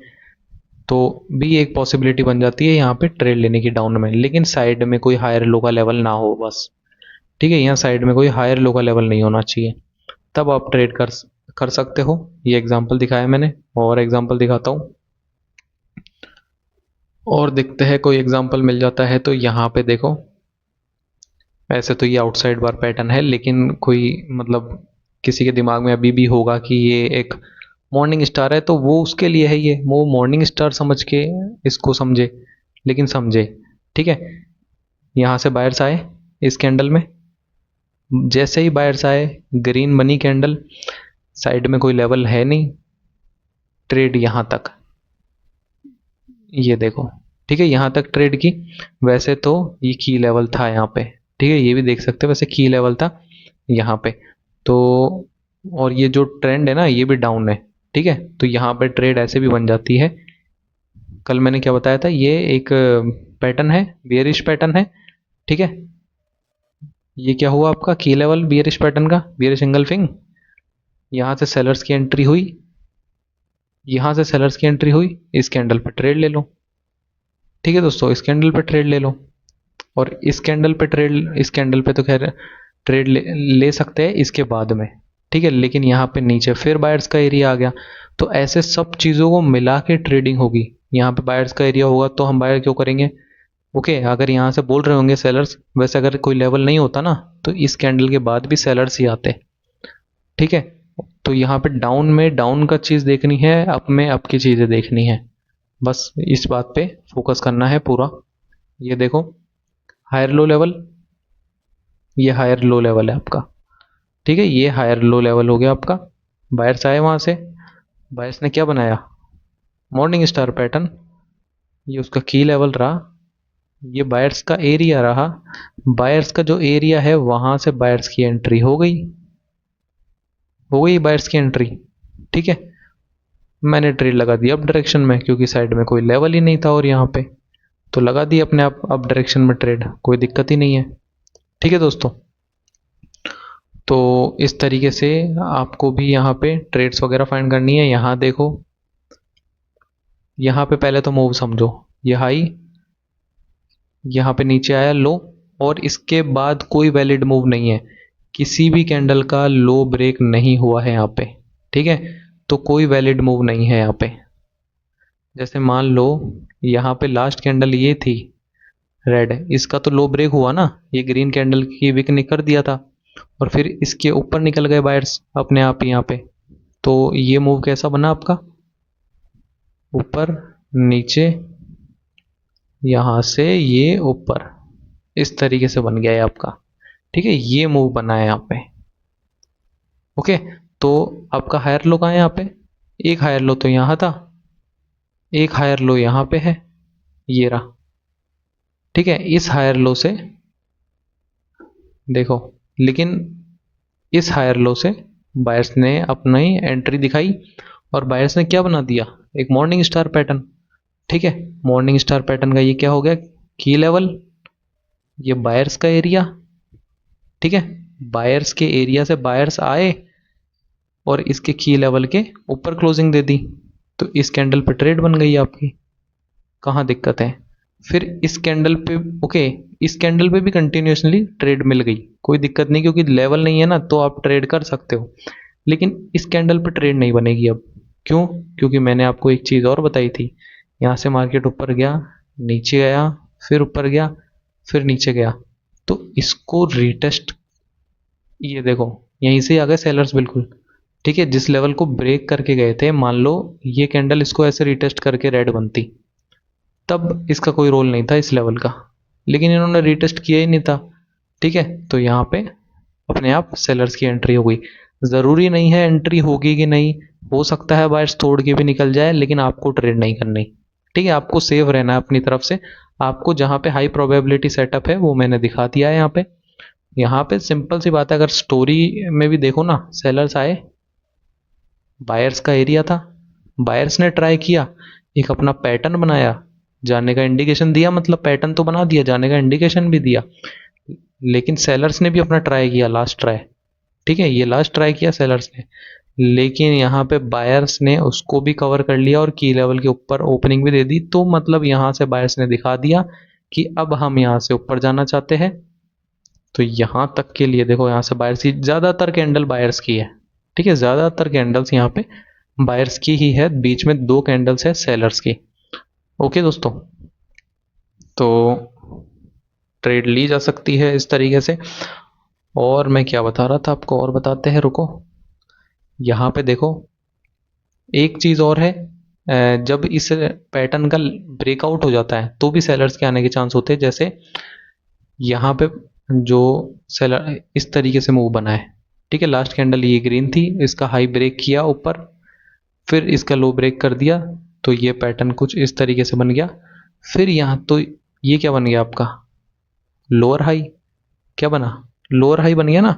तो भी एक पॉसिबिलिटी बन जाती है यहाँ पे ट्रेड लेने की डाउन में, लेकिन साइड में कोई हायर लो का लेवल ना हो बस। ठीक है, यहाँ साइड में कोई हायर लो का लेवल नहीं होना चाहिए, तब आप ट्रेड कर सकते हो। ये एग्जांपल दिखाया मैंने, और एग्जांपल दिखाता हूँ, और देखते हैं कोई एग्जांपल मिल जाता है। तो यहाँ पे देखो, ऐसे तो ये आउटसाइड बार पैटर्न है, लेकिन कोई मतलब किसी के दिमाग में अभी भी होगा कि ये एक मॉर्निंग स्टार है, तो वो उसके लिए है, ये वो मॉर्निंग स्टार समझ के इसको समझे, लेकिन समझे। ठीक है, यहाँ से बायर्स आए इस कैंडल में, जैसे ही बायर्स आए ग्रीन बनी कैंडल, साइड में कोई लेवल है नहीं, ट्रेड यहाँ तक, ये देखो। ठीक है, यहाँ तक ट्रेड की। वैसे तो ये की लेवल था यहाँ पे, ठीक है, ये भी देख सकते हो, वैसे की लेवल था यहाँ पे तो, और ये जो ट्रेंड है ना ये भी डाउन है। ठीक है, तो यहाँ पे ट्रेड ऐसे भी बन जाती है। कल मैंने क्या बताया था, ये एक पैटर्न है, बियरिश पैटर्न है। ठीक है, ये क्या हुआ आपका की लेवल बियरिश पैटर्न का, बियरिश एंगल्फिंग, यहाँ से सेलर्स की एंट्री हुई, यहाँ से सेलर्स की एंट्री हुई, इस कैंडल पे ट्रेड ले लो। ठीक है दोस्तों, इस कैंडल पे ट्रेड ले लो, और इस कैंडल पे ट्रेड, इस कैंडल पे तो खैर ट्रेड ले सकते हैं इसके बाद में। ठीक है, लेकिन यहाँ पे नीचे फिर बायर्स का एरिया आ गया, तो ऐसे सब चीज़ों को मिला के ट्रेडिंग होगी। यहाँ पे बायर्स का एरिया होगा तो हम बायर क्यों करेंगे। ओके, अगर यहाँ से बोल रहे होंगे सेलर्स, वैसे अगर कोई लेवल नहीं होता ना तो इस कैंडल के बाद भी सेलर्स ही आते। ठीक है, तो यहाँ पे डाउन में डाउन का चीज़ देखनी है, अप में अप की चीज़ें देखनी है, बस इस बात पे फोकस करना है पूरा। ये देखो हायर लो लेवल, ये हायर लो लेवल है आपका। ठीक है, ये हायर लो लेवल हो गया आपका। बायर्स आए वहां से, बायर्स ने क्या बनाया, मॉर्निंग स्टार पैटर्न, ये उसका की लेवल रहा, ये बायर्स का एरिया रहा। बायर्स का जो एरिया है वहां से बायर्स की एंट्री हो गई, हो गई बायर्स की एंट्री। ठीक है, मैंने ट्रेड लगा दी अप डायरेक्शन में, क्योंकि साइड में कोई लेवल ही नहीं था, और यहाँ पे तो लगा दी अपने आप अप डायरेक्शन में ट्रेड, कोई दिक्कत ही नहीं है। ठीक है दोस्तों, तो इस तरीके से आपको भी यहाँ पे ट्रेड्स वगैरह फाइंड करनी है। यहाँ देखो, यहाँ पे पहले तो मूव समझो, ये हाई, यहाँ पे नीचे आया लो, और इसके बाद कोई वैलिड मूव नहीं है, किसी भी कैंडल का लो ब्रेक नहीं हुआ है यहाँ पे। ठीक है, तो कोई वैलिड मूव नहीं है यहाँ पे। जैसे मान लो यहाँ पे लास्ट कैंडल ये थी रेड, इसका तो लो ब्रेक हुआ ना, ये ग्रीन कैंडल की विक ने कर दिया था, और फिर इसके ऊपर निकल गए बायर्स अपने आप यहाँ पे, तो ये मूव कैसा बना आपका, ऊपर नीचे, यहाँ से ये ऊपर, इस तरीके से बन गया है आपका। ठीक है, ये मूव बना है यहाँ पे। ओके, तो आपका हायर लो कहाँ है यहाँ पे, एक हायर लो तो यहाँ था, एक हायर लो यहाँ पे है, ये रहा। ठीक है, इस हायर लो से देखो, लेकिन इस हायर लो से बायर्स ने अपनी एंट्री दिखाई, और बायर्स ने क्या बना दिया, एक मॉर्निंग स्टार पैटर्न। ठीक है, मॉर्निंग स्टार पैटर्न का ये क्या हो गया, की लेवल, ये बायर्स का एरिया। ठीक है, बायर्स के एरिया से बायर्स आए और इसके की लेवल के ऊपर क्लोजिंग दे दी, तो इस कैंडल पे ट्रेड बन गई आपकी, कहाँ दिक्कत है। फिर इस कैंडल पे, ओके, इस कैंडल पे भी कंटिन्यूसली ट्रेड मिल गई, कोई दिक्कत नहीं, क्योंकि लेवल नहीं है ना तो आप ट्रेड कर सकते हो, लेकिन इस कैंडल पे ट्रेड नहीं बनेगी अब। क्यों, क्योंकि मैंने आपको एक चीज़ और बताई थी, यहाँ से मार्केट ऊपर गया, नीचे गया, फिर ऊपर गया, फिर नीचे गया, तो इसको रिटेस्ट, ये देखो यहीं से आ गए सेलर्स बिल्कुल। ठीक है, जिस लेवल को ब्रेक करके गए थे, मान लो ये कैंडल इसको ऐसे रिटेस्ट करके रेड बनती, तब इसका कोई रोल नहीं था इस लेवल का, लेकिन इन्होंने रिटेस्ट किया ही नहीं था। ठीक है, तो यहाँ पे अपने आप सेलर्स की एंट्री हो गई। ज़रूरी नहीं है एंट्री होगी कि नहीं, हो सकता है बायर्स तोड़ के भी निकल जाए, लेकिन आपको ट्रेड नहीं करनी। ठीक है, आपको सेफ रहना है अपनी तरफ से, आपको जहाँ पे हाई प्रोबेबिलिटी सेटअप है वो मैंने दिखा दिया है यहाँ पे। यहाँ पे सिंपल सी बात है, अगर स्टोरी में भी देखो ना, सेलर्स आए, बायर्स का एरिया था, बायर्स ने ट्राई किया, एक अपना पैटर्न बनाया, जाने का इंडिकेशन दिया, मतलब पैटर्न तो बना दिया, जाने का इंडिकेशन भी दिया, लेकिन सेलर्स ने भी अपना ट्राई किया, लास्ट ट्राई। ठीक है, ये लास्ट ट्राई किया सेलर्स ने, लेकिन यहाँ पे बायर्स ने उसको भी कवर कर लिया और की लेवल के ऊपर ओपनिंग भी दे दी। तो मतलब यहाँ से बायर्स ने दिखा दिया कि अब हम यहाँ से ऊपर जाना चाहते हैं। तो यहाँ तक के लिए देखो, यहाँ से बायर्स की ज़्यादातर कैंडल बायर्स की है। ठीक है, ज़्यादातर कैंडल्स यहाँ पे बायर्स की ही है, बीच में 2 कैंडल्स है सेलर्स की। ओके दोस्तों, तो ट्रेड ली जा सकती है इस तरीके से। और मैं क्या बता रहा था आपको, और बताते हैं, रुको। यहाँ पे देखो एक चीज़ और है, जब इस पैटर्न का ब्रेकआउट हो जाता है तो भी सेलर्स के आने के चांस होते हैं। जैसे यहाँ पे जो सेलर इस तरीके से मूव बना है, ठीक है, लास्ट कैंडल ये ग्रीन थी, इसका हाई ब्रेक किया ऊपर, फिर इसका लो ब्रेक कर दिया, तो ये पैटर्न कुछ इस तरीके से बन गया। फिर यहाँ तो ये क्या बन गया आपका, लोअर हाई। क्या बना, लोअर हाई बन गया ना।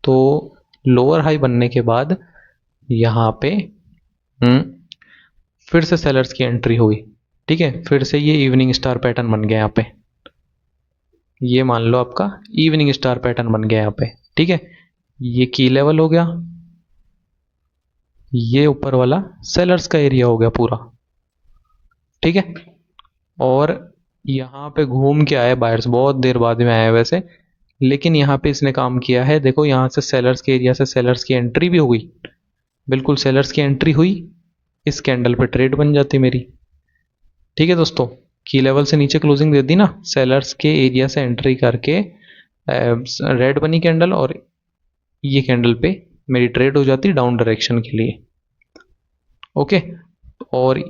तो लोअर हाई बनने के बाद यहाँ पे फिर से सेलर्स की एंट्री हुई। ठीक है, फिर से ये इवनिंग स्टार पैटर्न बन गया यहाँ पे, ये मान लो आपका इवनिंग स्टार पैटर्न बन गया यहाँ पे। ठीक है, ये की लेवल हो गया, ये ऊपर वाला सेलर्स का एरिया हो गया पूरा। ठीक है, और यहाँ पे घूम के आए बायर्स, बहुत देर बाद में आए वैसे, लेकिन यहाँ पे इसने काम किया है। देखो यहाँ से सेलर्स के एरिया से सेलर्स की एंट्री भी हुई, बिल्कुल सेलर्स की एंट्री हुई, इस कैंडल पे ट्रेड बन जाती मेरी। ठीक है दोस्तों, की लेवल से नीचे क्लोजिंग दे दी ना, सेलर्स के एरिया से एंट्री करके रेड बनी कैंडल, और ये कैंडल पे मेरी ट्रेड हो जाती डाउन डायरेक्शन के लिए। ओके, और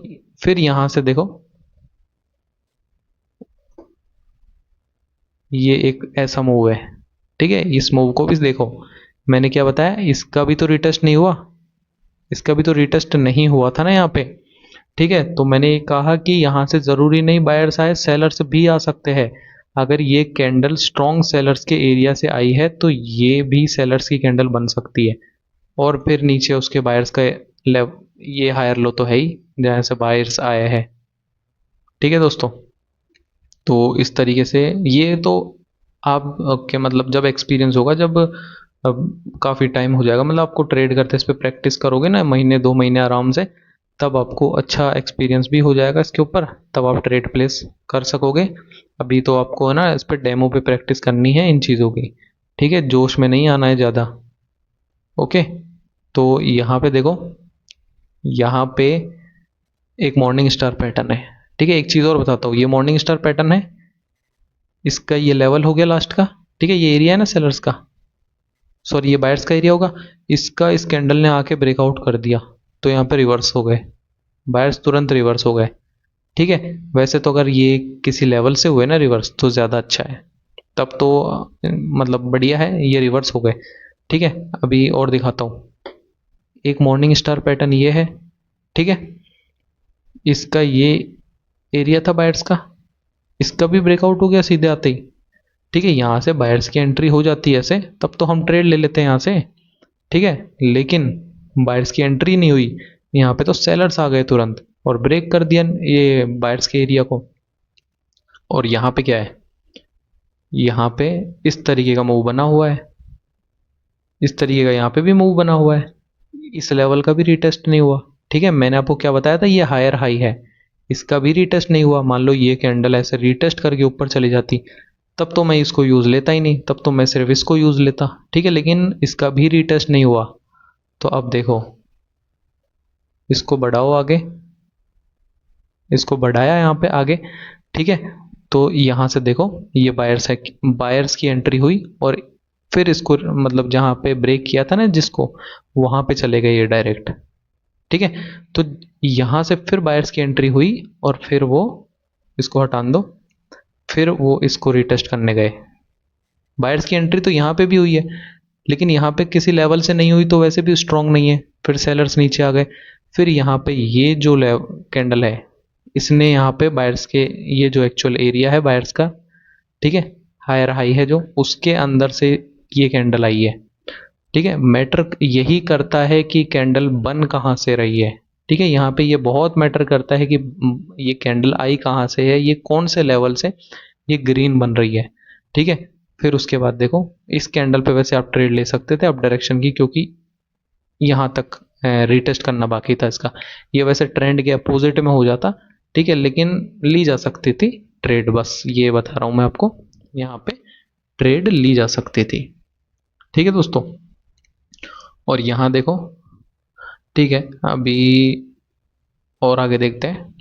फिर यहां से देखो, ये एक ऐसा मूव है। ठीक है, इस मूव को भी देखो, मैंने क्या बताया, इसका भी तो रिटेस्ट नहीं हुआ, इसका भी तो रिटेस्ट नहीं हुआ था ना यहाँ पे। ठीक है, तो मैंने कहा कि यहाँ से ज़रूरी नहीं बायर्स आए, सेलर्स भी आ सकते हैं। अगर ये कैंडल स्ट्रॉन्ग सेलर्स के एरिया से आई है तो ये भी सेलर्स की कैंडल बन सकती है, और फिर नीचे उसके बायर्स का लेव, ये हायर लो तो है ही जहाँ से बायर्स आए हैं। ठीक है दोस्तों, तो इस तरीके से ये तो आप के मतलब जब एक्सपीरियंस होगा, जब काफ़ी टाइम हो जाएगा, मतलब आपको ट्रेड करते इस पर प्रैक्टिस करोगे ना, महीने 2 महीने आराम से, तब आपको अच्छा एक्सपीरियंस भी हो जाएगा इसके ऊपर, तब आप ट्रेड प्लेस कर सकोगे। अभी तो आपको है ना इस पर डेमो पे प्रैक्टिस करनी है इन चीज़ों की। ठीक है, जोश में नहीं आना है ज़्यादा। ओके, तो यहाँ पे देखो, यहाँ पे एक मॉर्निंग स्टार पैटर्न है। ठीक है, एक चीज़ और बताता हूँ, ये मॉर्निंग स्टार पैटर्न है, इसका ये लेवल हो गया लास्ट का। ठीक है, ये एरिया है ना सेलर्स का, सॉरी ये बायर्स का एरिया होगा, इसका इस कैंडल ने आके ब्रेकआउट कर दिया, तो यहाँ पे रिवर्स हो गए, बायर्स तुरंत रिवर्स हो गए। ठीक है, वैसे तो अगर ये किसी लेवल से हुए ना रिवर्स तो ज़्यादा अच्छा है, तब तो मतलब बढ़िया है, ये रिवर्स हो गए। ठीक है, अभी और दिखाता हूँ, एक मॉर्निंग स्टार पैटर्न ये है। ठीक है, इसका ये एरिया था बायर्स का, इसका भी ब्रेकआउट हो गया सीधे आते ही। ठीक है, यहाँ से बायर्स की एंट्री हो जाती है ऐसे, तब तो हम ट्रेड ले लेते हैं यहाँ से। ठीक है, लेकिन बायर्स की एंट्री नहीं हुई, यहाँ पे तो सेलर्स आ गए तुरंत और ब्रेक कर दिया ये बायर्स के एरिया को। और यहाँ पे क्या है, यहाँ पे इस तरीके का मूव बना हुआ है, इस तरीके का यहाँ पे भी मूव बना हुआ है, इस लेवल का भी रीटेस्ट नहीं हुआ। ठीक है, मैंने आपको क्या बताया था, ये हायर हाई है, इसका भी रीटेस्ट नहीं हुआ। मान लो ये कैंडल ऐसे रीटेस्ट करके ऊपर चली जाती, तब तो मैं इसको यूज़ लेता ही नहीं, तब तो मैं सिर्फ इसको यूज़ लेता। ठीक है, लेकिन इसका भी रीटेस्ट नहीं हुआ, तो अब देखो, इसको बढ़ाओ आगे, इसको बढ़ाया यहाँ पे आगे। ठीक है, तो यहाँ से देखो, ये बायर्स है, बायर्स की एंट्री हुई, और फिर इसको मतलब जहाँ पे ब्रेक किया था ना जिसको, वहाँ पे चले गए ये डायरेक्ट। ठीक है, तो यहाँ से फिर बायर्स की एंट्री हुई, और फिर वो, इसको हटा दो, फिर वो इसको रिटेस्ट करने गए। बायर्स की एंट्री तो यहाँ पे भी हुई है, लेकिन यहाँ पे किसी लेवल से नहीं हुई, तो वैसे भी स्ट्रॉन्ग नहीं है, फिर सेलर्स नीचे आ गए। फिर यहाँ पे ये जो कैंडल है, इसने यहाँ पे बायर्स के, ये जो एक्चुअल एरिया है बायर्स का, ठीक है, हायर हाई है जो, उसके अंदर से ये कैंडल आई है। ठीक है, मैटर यही करता है कि कैंडल बन कहाँ से रही है। ठीक है, यहाँ पे ये बहुत मैटर करता है कि ये कैंडल आई कहाँ से है, ये कौन से लेवल से ये ग्रीन बन रही है। ठीक है, फिर उसके बाद देखो इस कैंडल पे वैसे आप ट्रेड ले सकते थे अप डायरेक्शन की, क्योंकि यहाँ तक रीटेस्ट करना बाकी था इसका। ये वैसे ट्रेंड के अपोजिट में हो जाता, ठीक है, लेकिन ली जा सकती थी ट्रेड, बस ये बता रहा हूँ मैं आपको, यहाँ पे ट्रेड ली जा सकती थी। ठीक है दोस्तों, और यहाँ देखो, ठीक है, अभी और आगे देखते हैं।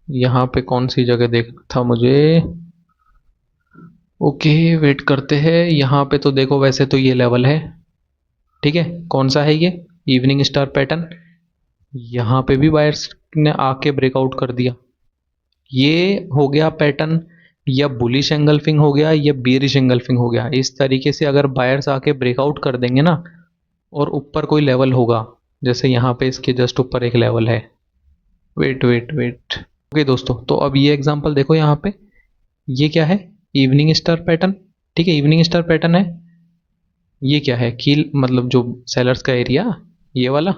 यहाँ पे कौन सी जगह देखना था मुझे, ओके वेट करते हैं। यहाँ पे तो देखो वैसे तो ये लेवल है, ठीक है, कौन सा है ये, इवनिंग स्टार पैटर्न। यहाँ पे भी बायर्स ने आके ब्रेकआउट कर दिया, ये हो गया पैटर्न, या बुलिश एंगल्फिंग हो गया या बेरिश एंगल्फिंग हो गया। इस तरीके से अगर बायर्स आके ब्रेकआउट कर देंगे ना, और ऊपर कोई लेवल होगा, जैसे यहाँ पे इसके जस्ट ऊपर एक लेवल है, वेट वेट वेट, ओके दोस्तों, तो अब ये एग्जांपल देखो यहाँ पे, ये क्या है, इवनिंग स्टार पैटर्न। ठीक है, इवनिंग स्टार पैटर्न है, ये क्या है, कील मतलब जो सेलर्स का एरिया, ये वाला,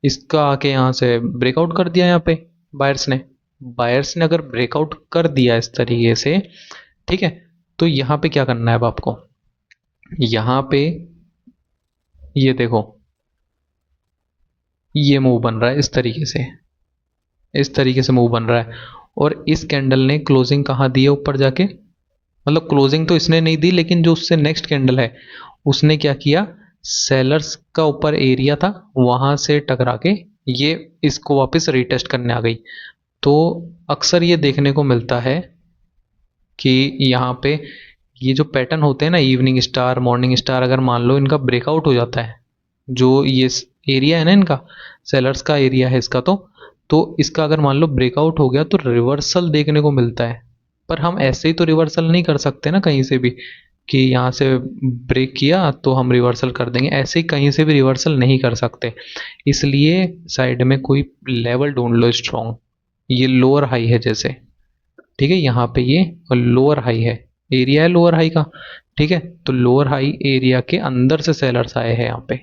इसका आके यहाँ से ब्रेकआउट कर दिया यहाँ पे बायर्स ने। बायर्स ने अगर ब्रेकआउट कर दिया इस तरीके से, ठीक है, तो यहाँ पे क्या करना है अब आपको, यहाँ पे ये देखो, ये मूव बन रहा है इस तरीके से, इस तरीके से मूव बन रहा है, और इस कैंडल ने क्लोजिंग कहाँ दी है ऊपर जाके, मतलब क्लोजिंग तो इसने नहीं दी, लेकिन जो उससे नेक्स्ट कैंडल है उसने क्या किया, सेलर्स का ऊपर एरिया था वहां से टकरा के ये इसको वापस रीटेस्ट करने आ गई। तो अक्सर ये देखने को मिलता है कि यहाँ पे ये जो पैटर्न होते हैं ना, इवनिंग स्टार मॉर्निंग स्टार, अगर मान लो इनका ब्रेकआउट हो जाता है, जो ये एरिया है ना इनका, सेलर्स का एरिया है इसका, तो इसका अगर मान लो ब्रेकआउट हो गया तो रिवर्सल देखने को मिलता है। पर हम ऐसे ही तो रिवर्सल नहीं कर सकते ना कहीं से भी, कि यहाँ से ब्रेक किया तो हम रिवर्सल कर देंगे, ऐसे ही कहीं से भी रिवर्सल नहीं कर सकते। इसलिए साइड में कोई लेवल ढूंढ लो स्ट्रॉन्ग, ये लोअर हाई है जैसे, ठीक है, यहाँ पे ये लोअर हाई है, एरिया है लोअर हाई का, ठीक है, तो लोअर हाई एरिया के अंदर से सेलर्स आए हैं यहाँ पे।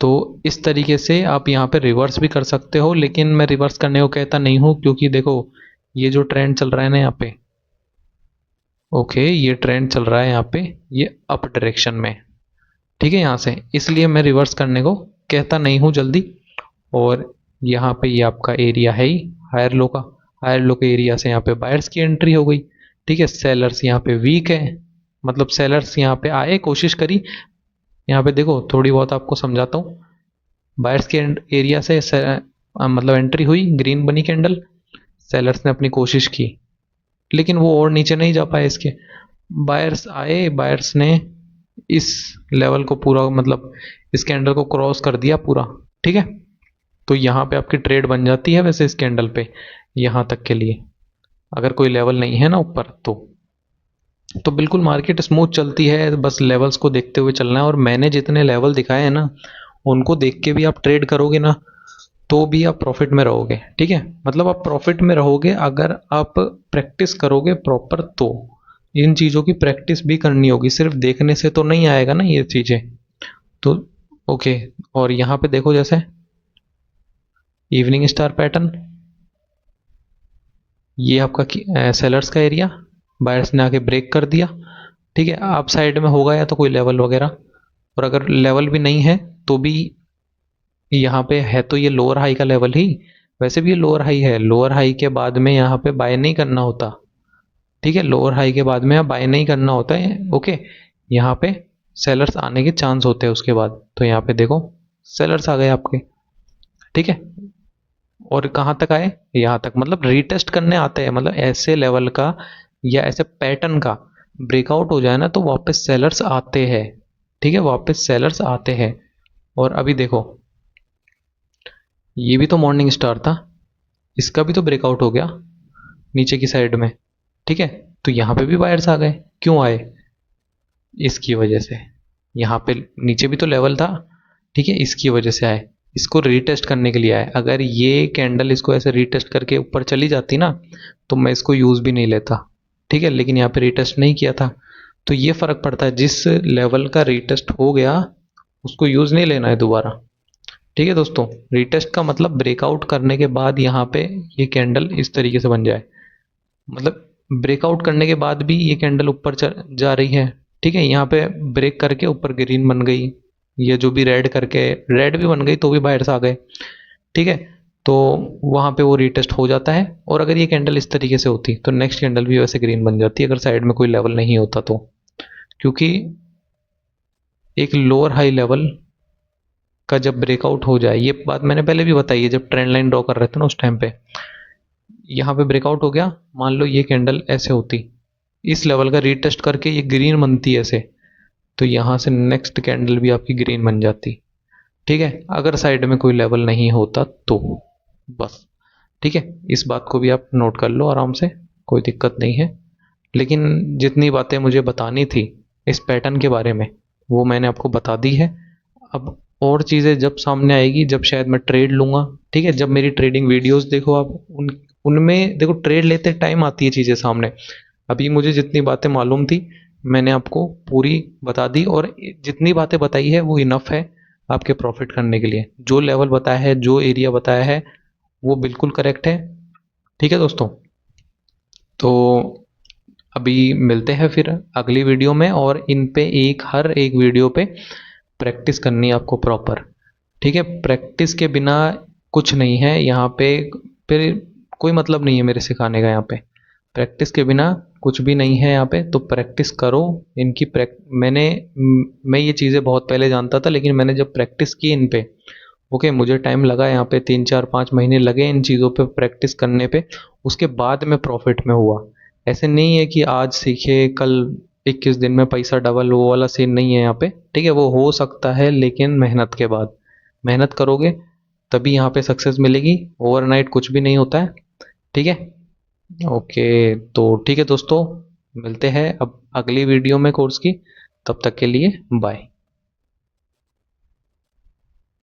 तो इस तरीके से आप यहाँ पे रिवर्स भी कर सकते हो, लेकिन मैं रिवर्स करने को कहता नहीं हूँ, क्योंकि देखो ये जो ट्रेंड चल रहा है ना यहाँ पे, ओके, ये ट्रेंड चल रहा है यहाँ पे, ये अप डायरेक्शन में, ठीक है, यहाँ से, इसलिए मैं रिवर्स करने को कहता नहीं हूँ जल्दी। और यहाँ पे ये आपका एरिया है ही हायर लो का, हायर लो के एरिया से यहाँ पे बायर्स की एंट्री हो गई। ठीक है, सेलर्स यहाँ पे वीक है, मतलब सेलर्स यहाँ पे आए, कोशिश करी, यहाँ पे देखो थोड़ी बहुत आपको समझाता हूँ। बायर्स के एरिया से मतलब एंट्री हुई, ग्रीन बनी कैंडल, सेलर्स ने अपनी कोशिश की, लेकिन वो और नीचे नहीं जा पाए इसके, बायर्स आए, बायर्स ने इस लेवल को पूरा, मतलब इस कैंडल को क्रॉस कर दिया पूरा। ठीक है, तो यहाँ पे आपकी ट्रेड बन जाती है वैसे इस कैंडल पे, यहाँ तक के लिए अगर कोई लेवल नहीं है ना ऊपर, तो बिल्कुल मार्केट स्मूथ चलती है, बस लेवल्स को देखते हुए चलना है। और मैंने जितने लेवल दिखाए हैं ना, उनको देख के भी आप ट्रेड करोगे ना, तो भी आप प्रॉफिट में रहोगे। ठीक है, मतलब आप प्रॉफिट में रहोगे अगर आप प्रैक्टिस करोगे प्रॉपर, तो इन चीज़ों की प्रैक्टिस भी करनी होगी, सिर्फ देखने से तो नहीं आएगा ना ये चीज़ें। तो ओके, और यहाँ पे देखो जैसे इवनिंग स्टार पैटर्न, ये आपका सेलर्स का एरिया, बायर्स ने आके ब्रेक कर दिया। ठीक है, आप साइड में होगा या तो कोई लेवल वगैरह, और अगर लेवल भी नहीं है तो भी यहाँ पे है, तो ये लोअर हाई का लेवल ही, वैसे भी ये लोअर हाई है, लोअर हाई के बाद में यहाँ पे बाय नहीं करना होता। ठीक है, लोअर हाई के बाद में आप बाय नहीं करना होता है। ओके, यहाँ पे सेलर्स आने के चांस होते हैं उसके बाद, तो यहाँ पे देखो सेलर्स आ गए आपके। ठीक है, और कहाँ तक आए, यहाँ तक, मतलब रीटेस्ट करने आते हैं, मतलब ऐसे लेवल का या ऐसे पैटर्न का ब्रेकआउट हो जाए ना, तो वापस सेलर्स आते हैं। ठीक है, वापस सेलर्स आते हैं। और अभी देखो, ये भी तो मॉर्निंग स्टार था, इसका भी तो ब्रेकआउट हो गया नीचे की साइड में। ठीक है, तो यहाँ पे भी बायर्स आ गए, क्यों आए, इसकी वजह से, यहाँ पे नीचे भी तो लेवल था, ठीक है, इसकी वजह से आए, इसको रीटेस्ट करने के लिए आया है। अगर ये कैंडल इसको ऐसे रीटेस्ट करके ऊपर चली जाती ना तो मैं इसको यूज़ भी नहीं लेता, ठीक है, लेकिन यहाँ पे रीटेस्ट नहीं किया था। तो ये फ़र्क पड़ता है, जिस लेवल का रीटेस्ट हो गया उसको यूज़ नहीं लेना है दोबारा। ठीक है दोस्तों, रीटेस्ट का मतलब ब्रेकआउट करने के बाद यहाँ पे ये कैंडल इस तरीके से बन जाए, मतलब ब्रेकआउट करने के बाद भी ये कैंडल ऊपर जा रही है, ठीक है, यहाँ पे ब्रेक करके ऊपर ग्रीन बन गई, ये जो भी रेड करके रेड भी बन गई तो भी बाहर से आ गए, ठीक है, तो वहाँ पे वो रीटेस्ट हो जाता है। और अगर ये कैंडल इस तरीके से होती तो नेक्स्ट कैंडल भी वैसे ग्रीन बन जाती अगर साइड में कोई लेवल नहीं होता तो, क्योंकि एक लोअर हाई लेवल का जब ब्रेकआउट हो जाए, ये बात मैंने पहले भी बताई है जब ट्रेंड लाइन ड्रॉ कर रहे थे ना उस टाइम पे, यहाँ पे ब्रेकआउट हो गया, मान लो ये कैंडल ऐसे होती, इस लेवल का रीटेस्ट करके ये ग्रीन बनती है ऐसे, तो यहाँ से नेक्स्ट कैंडल भी आपकी ग्रीन बन जाती, ठीक है, अगर साइड में कोई लेवल नहीं होता तो, बस, ठीक है, इस बात को भी आप नोट कर लो आराम से, कोई दिक्कत नहीं है। लेकिन जितनी बातें मुझे बतानी थी इस पैटर्न के बारे में वो मैंने आपको बता दी है। अब और चीज़ें जब सामने आएगी, जब शायद मैं ट्रेड लूँगा, ठीक है, जब मेरी ट्रेडिंग वीडियोस देखो आप, उनमें देखो ट्रेड लेते टाइम आती है चीज़ें सामने। अभी मुझे जितनी बातें मालूम थी मैंने आपको पूरी बता दी, और जितनी बातें बताई है वो इनफ है आपके प्रॉफिट करने के लिए। जो लेवल बताया है, जो एरिया बताया है वो बिल्कुल करेक्ट है, ठीक है दोस्तों। तो अभी मिलते हैं फिर अगली वीडियो में, और इन पे हर एक वीडियो पे प्रैक्टिस करनी है आपको प्रॉपर, ठीक है, प्रैक्टिस के बिना कुछ नहीं है यहाँ पे, फिर कोई मतलब नहीं है मेरे सिखाने का यहाँ पे, प्रैक्टिस के बिना कुछ भी नहीं है यहाँ पे, तो प्रैक्टिस करो इनकी मैं ये चीज़ें बहुत पहले जानता था, लेकिन मैंने जब प्रैक्टिस की इन पे, ओके, मुझे टाइम लगा यहाँ पे 3 4 5 महीने लगे इन चीज़ों पे प्रैक्टिस करने पे, उसके बाद मैं प्रॉफिट में हुआ। ऐसे नहीं है कि आज सीखे कल 21 दिन में पैसा डबल, वो वाला सीन नहीं है यहाँ पे, ठीक है, वो हो सकता है लेकिन मेहनत के बाद, मेहनत करोगे तभी यहाँ पे सक्सेस मिलेगी, ओवरनाइट कुछ भी नहीं होता है, ठीक है। ओके, तो ठीक है दोस्तों, मिलते हैं अब अगली वीडियो में कोर्स की, तब तक के लिए बाय।